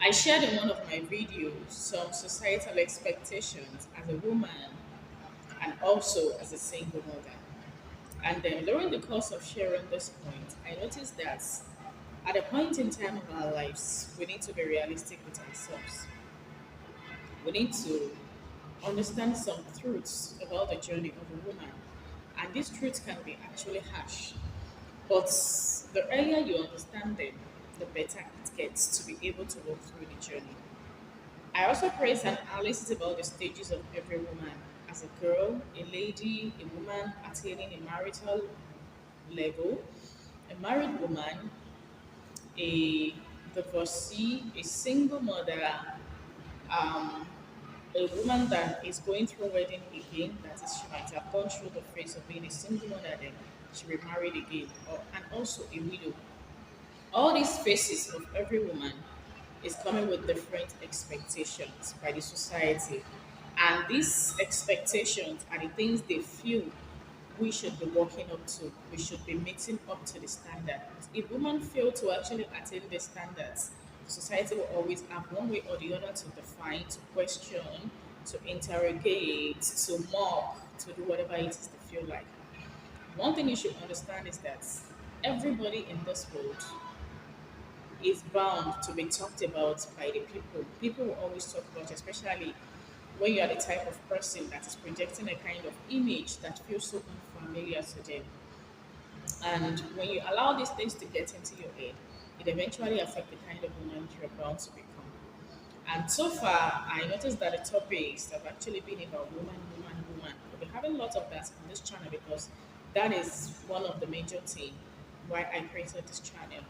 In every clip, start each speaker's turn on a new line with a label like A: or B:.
A: I shared in one of my videos some societal expectations as a woman and also as a single mother. And then during the course of sharing this point, I noticed that at a point in time of our lives, we need to be realistic with ourselves. We need to understand some truths about the journey of a woman. And these truths can be actually harsh. But the earlier you understand them, the better it gets to be able to walk through the journey. I also praise an analysis about the stages of every woman as a girl, a lady, a woman attaining a marital level, a married woman, a divorcee, a single mother, um, a woman that is going through wedding again, that is, she might have gone through the phase of being a single mother, then she remarried again, and also a widow. All these phases of every woman is coming with different expectations by the society. And these expectations are the things they feel we should be working up to. We should be meeting up to the standard. If women fail to actually attain the standards, the society will always have one way or the other to define, to question, to interrogate, to mock, to do whatever it is they feel like. One thing you should understand is that everybody in this world is bound to be talked about by the people. People will always talk about, especially when you are the type of person that is projecting a kind of image that feels so unfamiliar to them. And when you allow these things to get into your head, it eventually affects the kind of woman you're bound to become. And so far, I noticed that the topics have actually been about woman, woman, woman. We'll be having lots of that on this channel because that is one of the major things why I created this channel.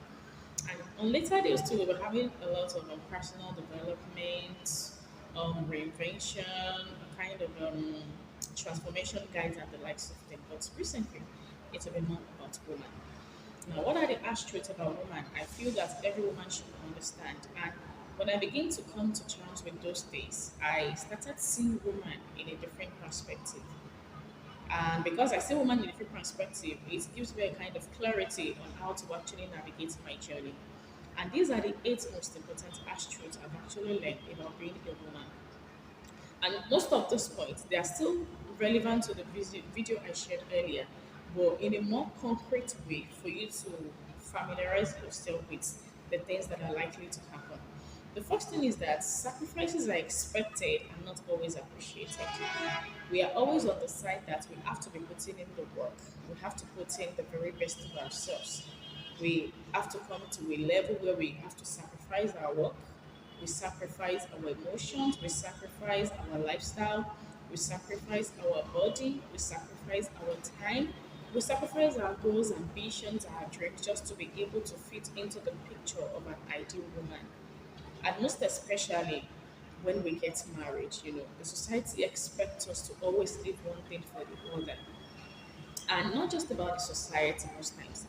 A: And on later days too, we were having a lot of personal development, reinvention, kind of transformation guides and the likes of them. But recently, it's a bit more about women. Now, what are the attributes about woman? I feel that every woman should understand. And when I begin to come to terms with those things, I started seeing woman in a different perspective. And because I see woman in a different perspective, it gives me a kind of clarity on how to actually navigate my journey. And these are the eight most important attributes I've actually learned about being a woman. And most of those points, they are still relevant to the video I shared earlier, but in a more concrete way for you to familiarize yourself with the things that are likely to happen. The first thing is that sacrifices are expected and not always appreciated. We are always on the side that we have to be putting in the work. We have to put in the very best of ourselves. We have to come to a level where we have to sacrifice our work, we sacrifice our emotions, we sacrifice our lifestyle, we sacrifice our body, we sacrifice our time, we sacrifice our goals, ambitions, our dreams just to be able to fit into the picture of an ideal woman. And most especially when we get married, the society expects us to always leave one thing for the other. And not just about the society most times.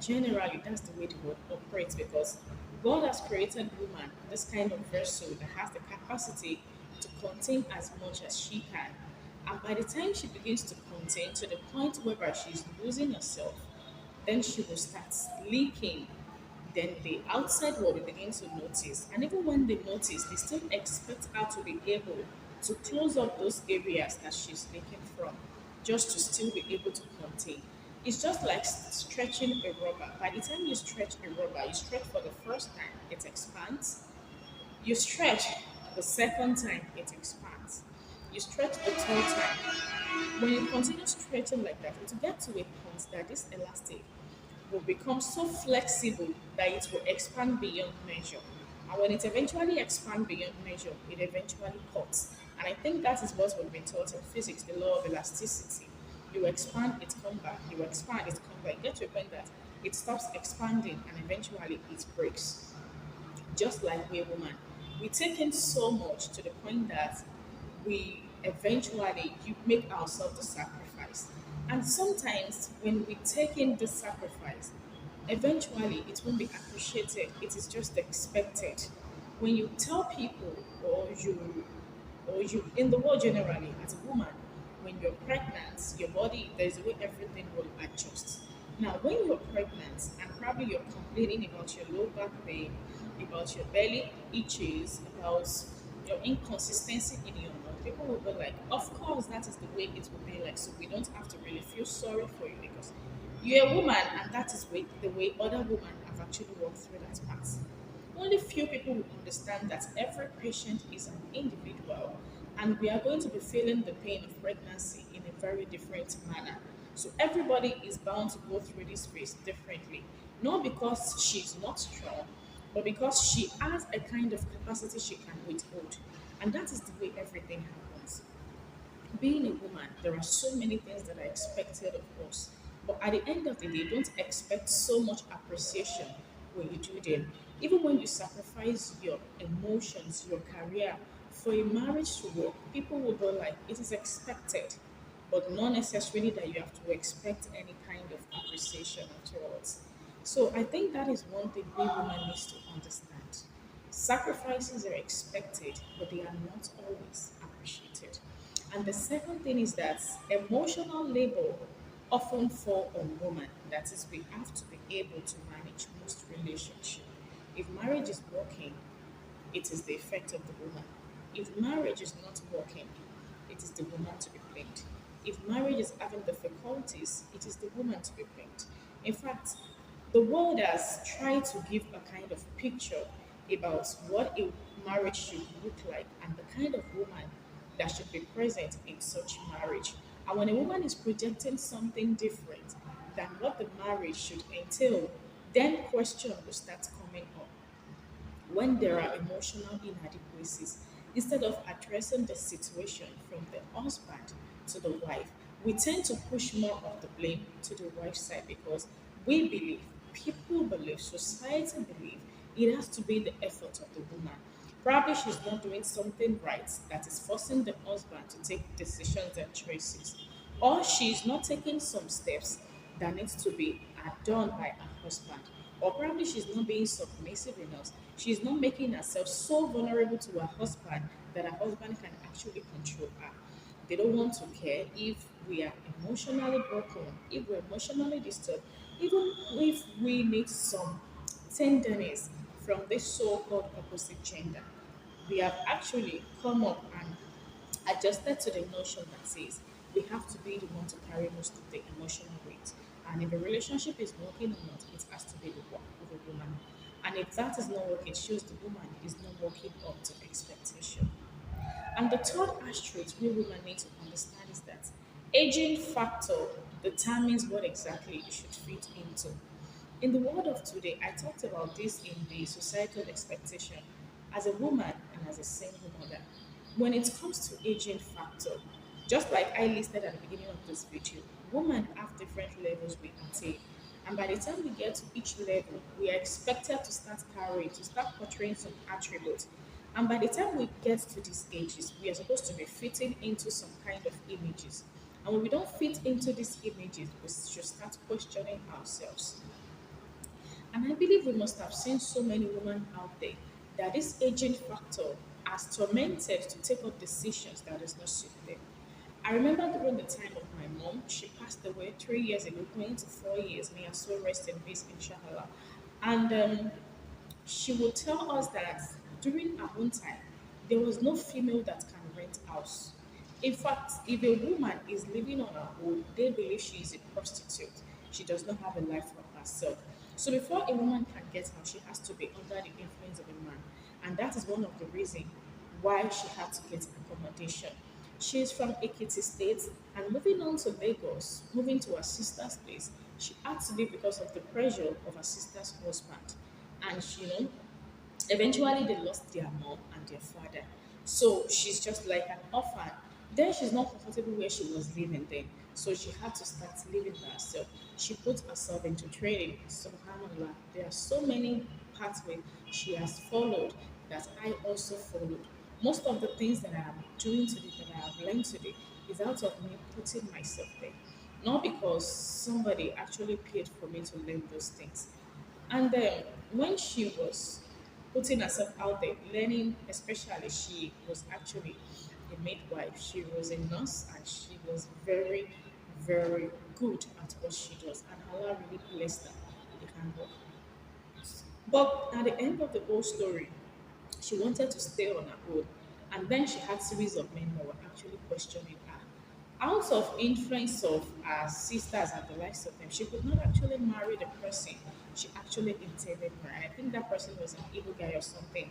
A: Generally, that's the way the world operates because God has created woman, this kind of vessel that has the capacity to contain as much as she can. And by the time she begins to contain to the point where she's losing herself, then she will start leaking. Then the outside world will begin to notice. And even when they notice, they still expect her to be able to close up those areas that she's leaking from, just to still be able to contain. It's just like stretching a rubber. By the time you stretch a rubber, you stretch for the first time, it expands. You stretch the second time, it expands. You stretch the third time. When you continue stretching like that, it will get to a point that this elastic will become so flexible that it will expand beyond measure. And when it eventually expands beyond measure, it eventually cuts. And I think that is what we've been taught in physics, the law of elasticity. You expand, it comes back. You expand, it comes back. Get to a point that it stops expanding and eventually it breaks. Just like we're woman. We take in so much to the point that we eventually you make ourselves the sacrifice. And sometimes when we take in the sacrifice, eventually it won't be appreciated. It is just expected. When you tell people or you in the world generally as a woman, when you're pregnant, your body there's a way everything will adjust. Now when you're pregnant and probably you're complaining about your low back pain, about your belly itches, about your inconsistency in your mood, people will be like, of course, that is the way it will be like. So we don't have to really feel sorry for you because you're a woman, and that is the way other women have actually walked through that path. Only few people will understand that every patient is an individual, and we are going to be feeling the pain of pregnancy in a very different manner. So everybody is bound to go through this phase differently, not because she's not strong, but because she has a kind of capacity she can withhold. And that is the way everything happens. Being a woman, there are so many things that are expected of us. But at the end of the day, don't expect so much appreciation when you do them. Even when you sacrifice your emotions, your career for a marriage to work, people will be like, it is expected, but not necessarily that you have to expect any kind of appreciation afterwards. So I think that is one thing we women needs to understand. Sacrifices are expected, but they are not always appreciated. And the second thing is that emotional labor often fall on women. That is, we have to be able to manage most relationships. If marriage is working, it is the effect of the woman. If marriage is not working, it is the woman to be blamed. If marriage is having difficulties, it is the woman to be blamed. In fact, the world has tried to give a kind of picture about what a marriage should look like and the kind of woman that should be present in such marriage. And when a woman is projecting something different than what the marriage should entail, then question will start coming up. When there are emotional inadequacies, instead of addressing the situation from the husband to the wife, we tend to push more of the blame to the wife's side because we believe, people believe, society believe it has to be the effort of the woman. Probably she's not doing something right that is forcing the husband to take decisions and choices, or she's not taking some steps that needs to be done by her husband, or probably she's not being submissive enough. She's not making herself so vulnerable to her husband that her husband can actually control her. They don't want to care if we are emotionally broken, if we're emotionally disturbed, even if we need some tenderness from this so-called opposite gender. We have actually come up and adjusted to the notion that says we have to be the one to carry most of the emotional weight. And if a relationship is working or not, it has to be the work of a woman. And if that is not working, it shows the woman is not working up to expectation. And the third aspect we women need to understand is that aging factor determines what exactly you should fit into. In the world of today, I talked about this in the societal expectation as a woman and as a single mother. When it comes to aging factor, just like I listed at the beginning of this video, women have different levels we attain. And by the time we get to each level, we are expected to start carrying, to start portraying some attributes. And by the time we get to these ages, we are supposed to be fitting into some kind of images. And when we don't fit into these images, we should start questioning ourselves. And I believe we must have seen so many women out there that this aging factor has tormented to take up decisions that does not suit them. I remember during the time of my mom, she passed away 3 years ago, going to 4 years. May her soul rest in peace, inshallah. And she would tell us that during her own time, there was no female that can rent house. In fact, if a woman is living on her own, they believe she is a prostitute. She does not have a life for herself. So before a woman can get out, she has to be under the influence of a man. And that is one of the reasons why she had to get accommodation. She is from Ekiti State and moving on to Lagos, moving to her sister's place. She had to leave because of the pressure of her sister's husband. And eventually they lost their mom and their father. So she's just like an orphan. Then she's not comfortable where she was living then. So she had to start living by herself. She put herself into training. Subhanallah. There are so many pathways she has followed that I also followed. Most of the things that I am doing today, that I have learned today, is out of me putting myself there. Not because somebody actually paid for me to learn those things. And then when she was putting herself out there, learning, especially she was actually a midwife, she was a nurse, and she was very, very good at what she does. And Allah really blessed her with the handwork. But at the end of the whole story, she wanted to stay on her own. And then she had series of men that were actually questioning her. Out of influence of her sisters and the likes of them, she could not actually marry the person she actually intended for. And I think that person was an evil guy or something.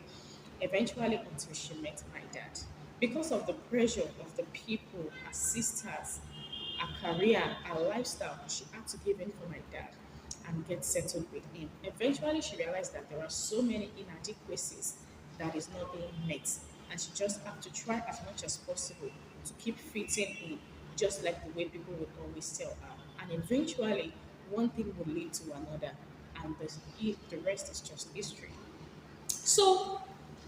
A: Eventually, until she met my dad. Because of the pressure of the people, her sisters, her career, her lifestyle, she had to give in for my dad and get settled with him. Eventually, she realized that there are so many inadequacies that is not being met, and she just have to try as much as possible to keep fitting in, just like the way people would always tell her. And eventually, one thing will lead to another, and the rest is just history. So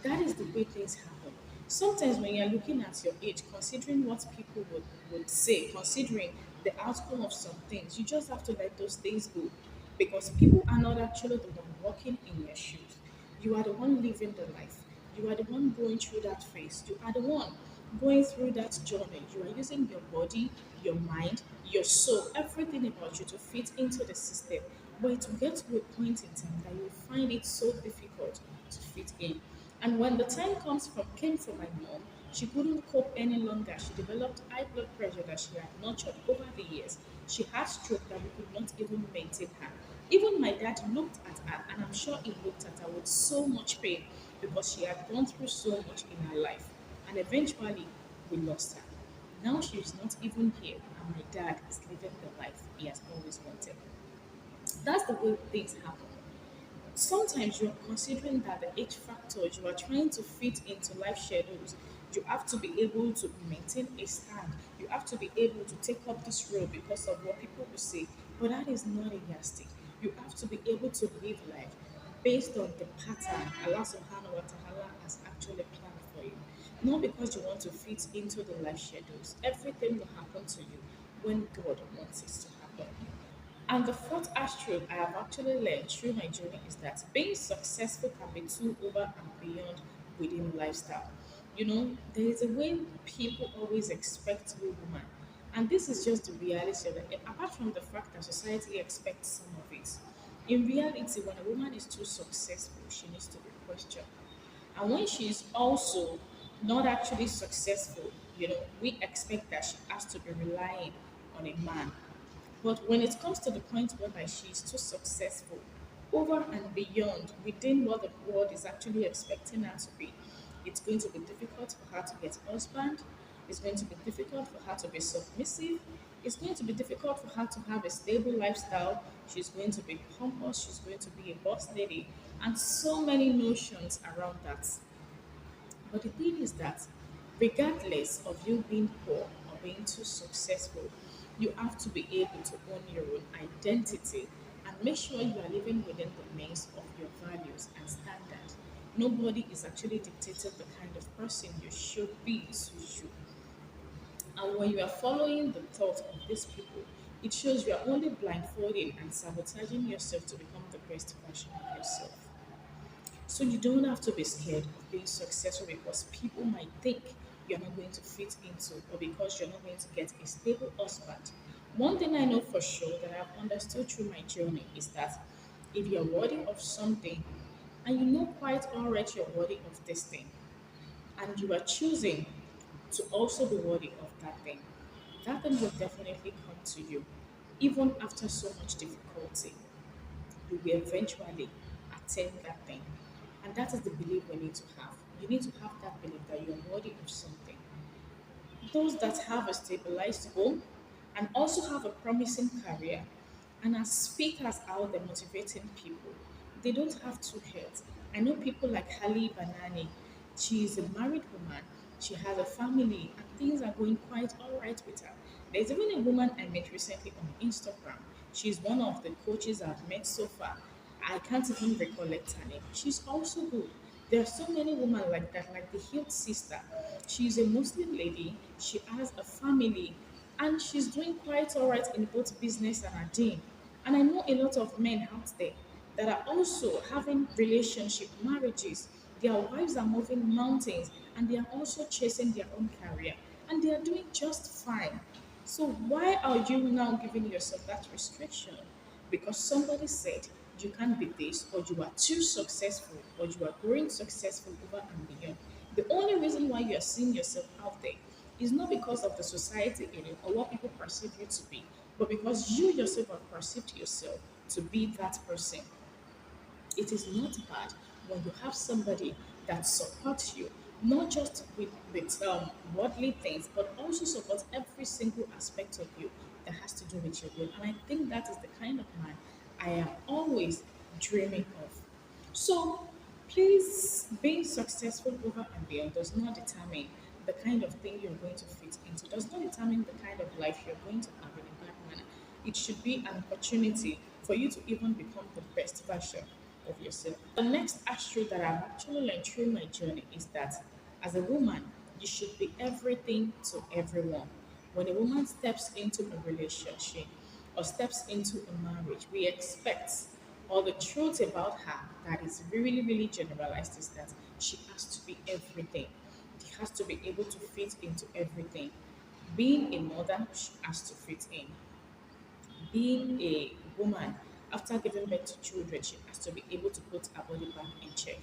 A: that is the way things happen. Sometimes when you're looking at your age, considering what people would say, considering the outcome of some things, you just have to let those things go. Because people are not actually the one walking in your shoes. You are the one living the life. You are the one going through that phase. You are the one going through that journey. You are using your body, your mind, your soul, everything about you to fit into the system. But it will get to a point in time that you find it so difficult to fit in. And when the time came for my mom, she couldn't cope any longer. She developed high blood pressure that she had nurtured over the years. She had stroke that we could not even maintain her. Even my dad looked at her, and I'm sure he looked at her with so much pain because she had gone through so much in her life. And eventually, we lost her. Now she is not even here, and my dad is living the life he has always wanted. That's the way things happen. Sometimes you're considering that the age factors, you are trying to fit into life schedules. You have to be able to maintain a stand. You have to be able to take up this role because of what people will say. But that is not a yardstick. You have to be able to live life based on the pattern Allah subhanahu wa ta'ala has actually planned for you. Not because you want to fit into the life schedules. Everything will happen to you when God wants it to happen. And the fourth attribute I have actually learned through my journey is that being successful can be too over and beyond within lifestyle. You know, there is a way people always expect a woman, and this is just the reality of it. Apart from the fact that society expects some of it, in reality, when a woman is too successful, she needs to be questioned. And when she is also not actually successful, you know, we expect that she has to be relying on a man. But when it comes to the point whereby she is too successful, over and beyond within what the world is actually expecting her to be, it's going to be difficult for her to get a husband. It's going to be difficult for her to be submissive. It's going to be difficult for her to have a stable lifestyle. She's going to be pompous. She's going to be a boss lady, and so many notions around that. But the thing is that, regardless of you being poor or being too successful, you have to be able to own your own identity and make sure you are living within the means of your values and standards. Nobody is actually dictating the kind of person you should be to you. And when you are following the thought of these people, it shows you are only blindfolding and sabotaging yourself to become the best version of yourself. So you don't have to be scared of being successful because people might think you're not going to fit into or because you're not going to get a stable husband. One thing I know for sure that I've understood through my journey is that if you're worthy of something and you know quite already you're worthy of this thing and you are choosing to also be worthy of that thing will definitely come to you even after so much difficulty you will eventually attain that thing. And that is the belief we need to have. You need to have that belief that you're worthy of something. Those that have a stabilized home and also have a promising career and are speakers out there motivating people, they don't have two heads. I know people like Hali Banani. She is a married woman. She has a family and things are going quite all right with her. There's even a woman I met recently on Instagram. She's one of the coaches I've met so far. I can't even recollect her name. She's also good. There are so many women like that, like the healed sister. She's a Muslim lady. She has a family, and she's doing quite all right in both business and her deen. And I know a lot of men out there that are also having relationship marriages. Their wives are moving mountains, and they are also chasing their own career, and they are doing just fine. So why are you now giving yourself that restriction? Because somebody said you can't be this, or you are too successful, or you are growing successful over and beyond. The only reason why you are seeing yourself out there is not because of the society in it or what people perceive you to be, but because you yourself have perceived yourself to be that person. It is not bad when you have somebody that supports you, not just with worldly things, but also supports every single aspect of you that has to do with your growth. And I think that is the kind of man I am always dreaming of. So please, being successful over and beyond does not determine the kind of thing you're going to fit into, does not determine the kind of life you're going to have in a bad manner. It should be an opportunity for you to even become the best version of yourself. The next astro that I've actually learned through my journey is that as a woman, you should be everything to everyone. When a woman steps into a relationship or steps into a marriage, we expect, or the truth about her that is really, really generalized is that she has to be everything. She has to be able to fit into everything. Being a mother, she has to fit in. Being a woman, after giving birth to children, she has to be able to put her body back in check.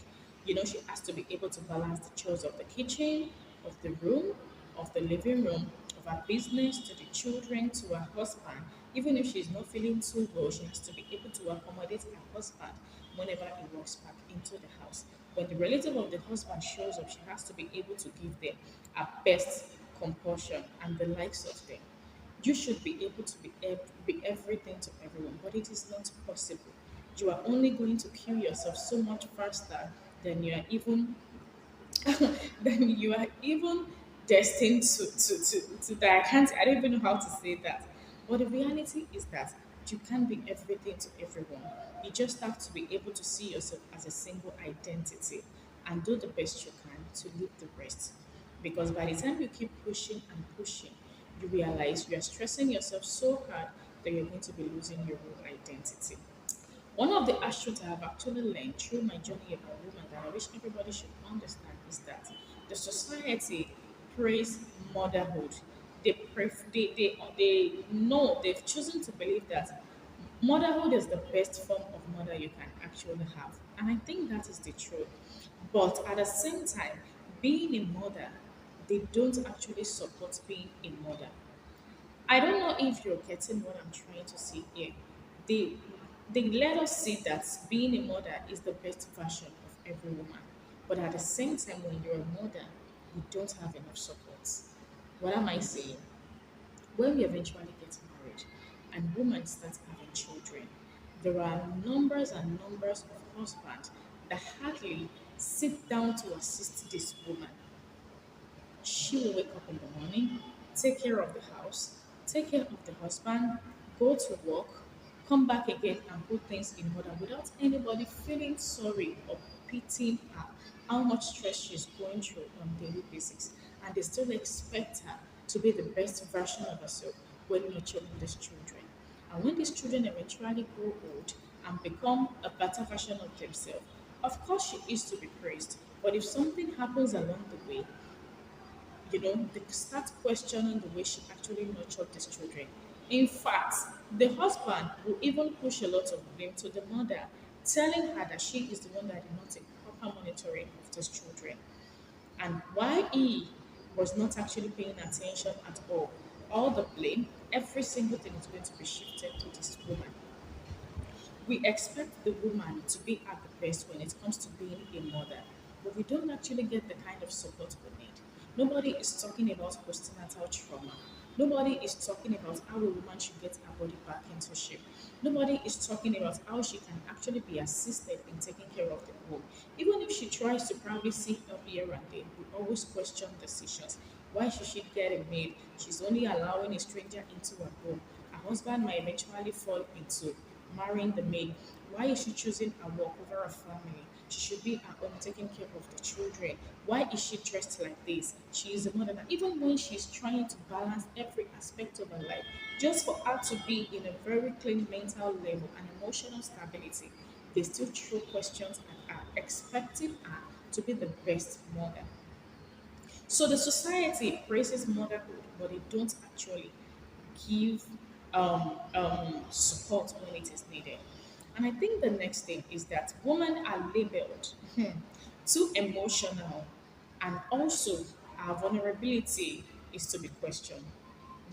A: She has to be able to balance the chores of the kitchen, of the room, of the living room, of her business, to the children, to her husband. Even if she's not feeling too well, she has to be able to accommodate her husband whenever he walks back into the house. When the relative of the husband shows up, she has to be able to give them her best compulsion and the likes of them. You should be able to be everything to everyone, but it is not possible. You are only going to kill yourself so much faster than you are even then you are even destined to die. I don't even know how to say that. But the reality is that you can't be everything to everyone. You just have to be able to see yourself as a single identity and do the best you can to leave the rest. Because by the time you keep pushing and pushing, you realize you are stressing yourself so hard that you're going to be losing your real identity. One of the aspects I have actually learned through my journey about women that I wish everybody should understand is that the society praise motherhood. They know, they've chosen to believe that motherhood is the best form of mother you can actually have. And I think that is the truth. But at the same time, being a mother, they don't actually support being a mother. I don't know if you're getting what I'm trying to say here. They they let us see that being a mother is the best version of every woman. But at the same time, when you're a mother, you don't have enough support. What am I saying? When we eventually get married and women start having children, there are numbers and numbers of husbands that hardly sit down to assist this woman. She will wake up in the morning, take care of the house, take care of the husband, go to work, come back again and put things in order without anybody feeling sorry or pitying her how much stress she's going through on a daily basis. And they still expect her to be the best version of herself when nurturing these children. And when these children eventually grow old and become a better version of themselves, of course she is to be praised. But if something happens along the way, they start questioning the way she actually nurtured these children. In fact, the husband will even push a lot of blame to the mother, telling her that she is the one that did not take proper monitoring of these children. And why he was not actually paying attention at all the blame, every single thing is going to be shifted to this woman. We expect the woman to be at the best when it comes to being a mother, but we don't actually get the kind of support we need. Nobody is talking about postnatal trauma. Nobody is talking about how a woman should get her body back into shape. Nobody is talking about how she can actually be assisted in taking care of the home. Even if she tries to probably seek help here and there, we always question decisions. Why should she get a maid? She's only allowing a stranger into her home. Her husband might eventually fall into marrying the maid. Why is she choosing a work over a family? She should be at home taking care of the children. Why is she dressed like this? She is a mother. Even when she's trying to balance every aspect of her life, just for her to be in a very clean mental level and emotional stability, they still throw questions at her, expecting her to be the best mother. So the society praises motherhood, but they don't actually give support when it is needed. And I think the next thing is that women are labeled too emotional, and also our vulnerability is to be questioned.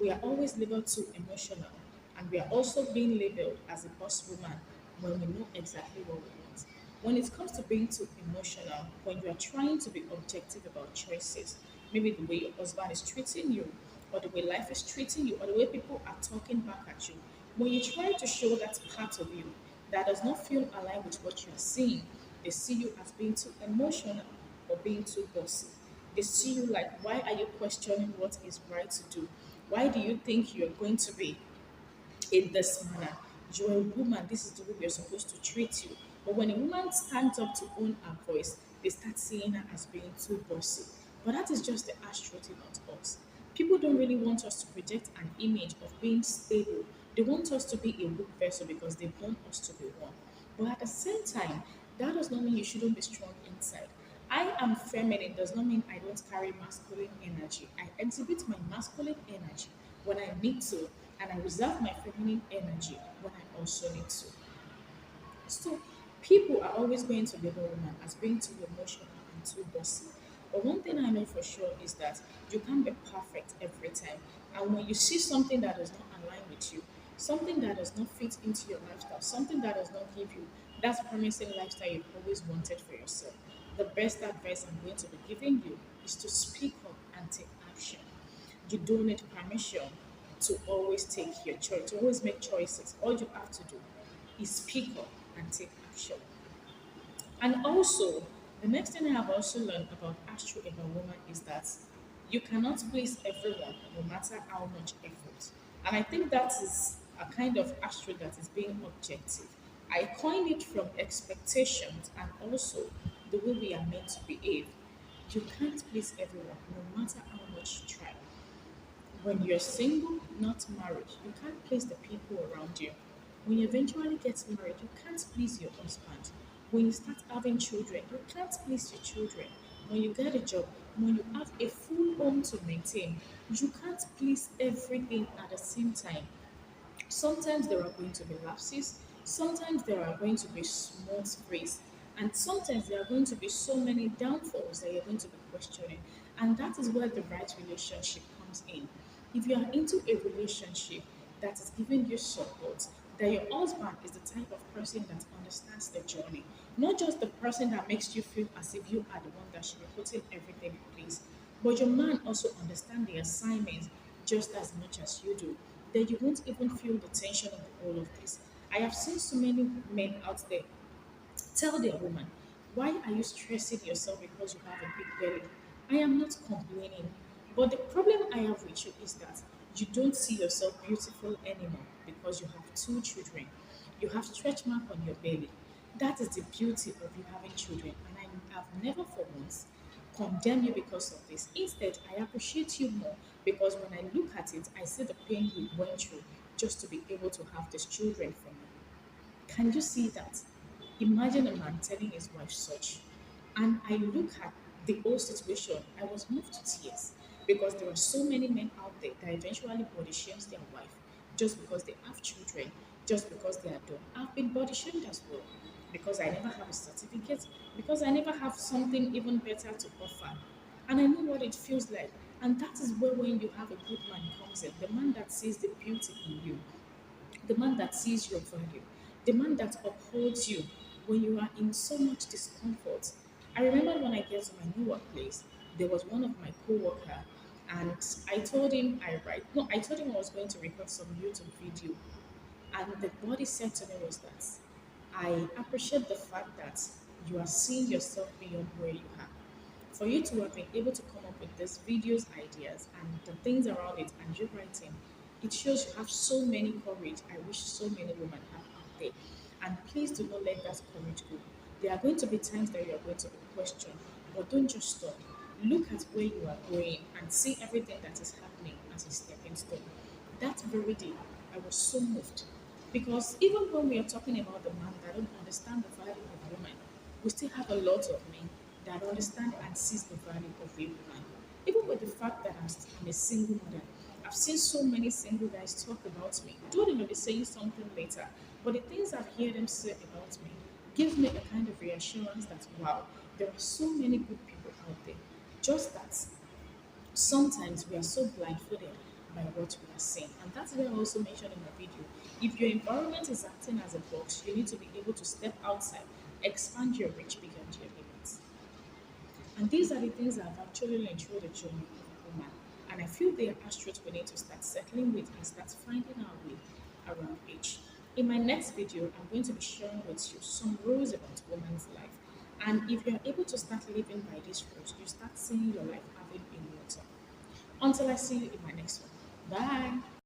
A: We are always labeled too emotional, and we are also being labeled as a boss woman when we know exactly what we want. When it comes to being too emotional, when you are trying to be objective about choices, maybe the way your husband is treating you, or the way life is treating you, or the way people are talking back at you, when you try to show that part of you that does not feel aligned with what you are seeing, they see you as being too emotional or being too bossy. They see you like, why are you questioning what is right to do? Why do you think you're going to be in this manner? You're a woman, this is the way we're supposed to treat you. But when a woman stands up to own her voice, they start seeing her as being too bossy. But that is just the harsh truth about us. People don't really want us to project an image of being stable. They want us to be a weak vessel because they want us to be one. But at the same time, that does not mean you shouldn't be strong inside. I am feminine does not mean I don't carry masculine energy. I exhibit my masculine energy when I need to, and I reserve my feminine energy when I also need to. So people are always going to label women as being too emotional and too bossy. But one thing I know for sure is that you can't be perfect every time. And when you see something that does not align with you, something that does not fit into your lifestyle, something that does not give you that promising lifestyle you've always wanted for yourself, the best advice I'm going to be giving you is to speak up and take action. You don't need permission to always take your choice, to always make choices. All you have to do is speak up and take action. And also, the next thing I have also learned about astro about woman is that you cannot please everyone, no matter how much effort. And I think that is a kind of astro that is being objective. I coined it from expectations and also the way we are meant to behave. You can't please everyone, no matter how much you try. When you're single, not married, you can't please the people around you. When you eventually get married, you can't please your husband. When you start having children, you can't please your children. When you get a job, when you have a full home to maintain, you can't please everything at the same time. Sometimes there are going to be lapses, sometimes there are going to be smooth grace, and sometimes there are going to be so many downfalls that you're going to be questioning. And that is where the right relationship comes in. If you are into a relationship that is giving you support, that your husband is the type of person that understands the journey, not just the person that makes you feel as if you are the one that should be putting everything in place, but your man also understands the assignment just as much as you do, then you won't even feel the tension of all of this. I have seen so many men out there tell their woman, why are you stressing yourself because you have a big belly? I am not complaining. But the problem I have with you is that you don't see yourself beautiful anymore because you have two children. You have stretch mark on your belly. That is the beauty of you having children. And I have never for once condemn you because of this. Instead, I appreciate you more because when I look at it, I see the pain you went through just to be able to have these children from you. Can you see that? Imagine a man telling his wife such. And I look at the whole situation, I was moved to tears because there are so many men out there that eventually body shames their wife just because they have children, just because they are done. I've been body shamed as well because I never have a certificate, because I never have something even better to offer. And I know what it feels like. And that is where when you have a good man comes in, the man that sees the beauty in you, the man that sees your value, the man that upholds you when you are in so much discomfort. I remember when I get to my new workplace, there was one of my co-worker, and I told him I was going to record some YouTube video, and the what he said to me was that I appreciate the fact that you are seeing yourself beyond where you are. For you to have been able to come up with these videos, ideas, and the things around it, and you writing, it shows you have so many courage. I wish so many women have out there. And please do not let that courage go. There are going to be times that you are going to be questioned, but don't just stop. Look at where you are going and see everything that is happening as a stepping stone. That very day, I was so moved because even when we are talking about the man that don't understand the value of woman, we still have a lot of men that understand and sees the value of a woman. Even with the fact that I'm a single mother, I've seen so many single guys talk about me, though they may be saying something later, but the things I've heard them say about me give me a kind of reassurance that wow, there are so many good people out there. Just that sometimes we are so blindfolded by what we are seeing. And that's why I also mentioned in my video. If your environment is acting as a box, you need to be able to step outside, expand your reach beyond your limits. And these are the things that I've actually learned through the journey of a woman. And I feel they are truths we need to start settling with and start finding our way around age. In my next video, I'm going to be sharing with you some rules about women's life. And if you're able to start living by these rules, you start seeing your life having a new turn. Until I see you in my next one. Bye.